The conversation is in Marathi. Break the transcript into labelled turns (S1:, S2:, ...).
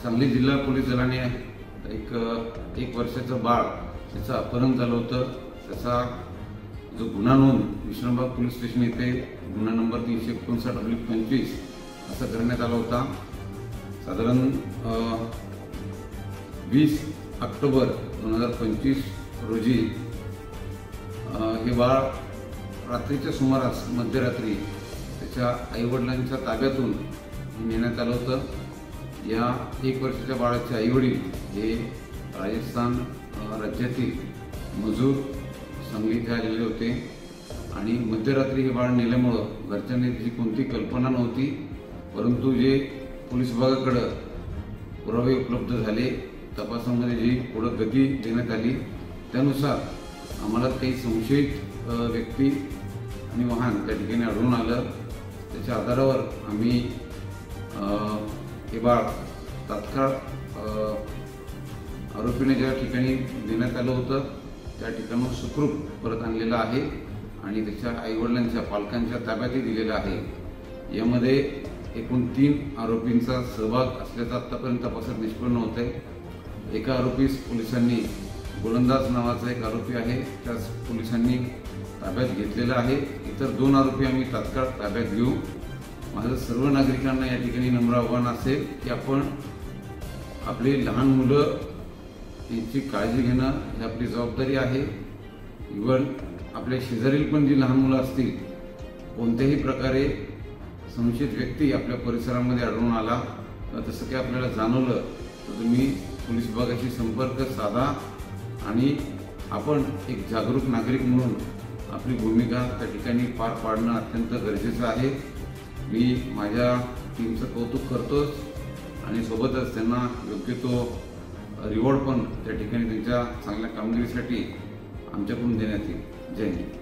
S1: सांगली जिल्हा पोलीस दलाने एक वर्षाचं बाळ त्याचं अपहरण झालं होतं। त्याचा जो गुन्हा नोंद विश्रामबाग पोलीस स्टेशन येथे गुन्हा नंबर 359/25 असा करण्यात आला होता। साधारण 20 ऑक्टोबर 2025 रोजी हे बाळ रात्रीच्या सुमारास मध्यरात्री त्याच्या आईवडिलांच्या ताब्यातून नेण्यात आलं होतं। या 1 वर्षाच्या बाळाचे आईवडील हे राजस्थान राज्यातील मजूर सांगली इथे आलेले होते आणि मध्यरात्री हे बाळ नेल्यामुळं घरच्यांनी त्याची कोणती कल्पना नव्हती, परंतु जे पोलीस विभागाकडे पुरावे उपलब्ध झाले, तपासामध्ये जी पुढे गती देण्यात आली त्यानुसार आम्हाला काही संशयित व्यक्ती आणि वाहन त्या ठिकाणी आढळून आलं। त्याच्या आधारावर आम्ही हे बाळ तात्काळ आरोपीने ज्या ठिकाणी देण्यात आलं होतं त्या ठिकाणून सुखरूप परत आणलेलं आहे आणि त्याच्या आईवडिलांच्या पालकांच्या ताब्यातही दिलेलं आहे। यामध्ये एकूण 3 आरोपींचा सहभाग असल्याचं आतापर्यंत तपासात निष्पन्न होत आहे। एका आरोपीस पोलिसांनी गोलंदाज नावाचा एक आरोपी आहे त्यास पोलिसांनी ताब्यात घेतलेला आहे। इतर 2 आरोपी आम्ही तात्काळ ताब्यात घेऊ। माझं सर्व नागरिकांना या ठिकाणी नम्र आव्हान असेल की आपण आपली लहान मुलं यांची काळजी घेणं ही आपली जबाबदारी आहे। इव्हन आपल्या शेजारील पण जी लहान मुलं असतील, कोणत्याही प्रकारे संशयित व्यक्ती आपल्या परिसरामध्ये आढळून आला तर तसं काही आपल्याला जाणवलं तर तुम्ही पोलीस विभागाशी संपर्क साधा आणि आपण एक जागरूक नागरिक म्हणून आपली भूमिका त्या ठिकाणी पार पाडणं अत्यंत गरजेचं आहे। मी माझ्या टीमचं कौतुक करतोच आणि सोबतच त्यांना योग्य तो रिवॉर्ड पण त्या ठिकाणी त्यांच्या चांगल्या कामगिरीसाठी आमच्याकडून देण्यात येईल। जय हिंद।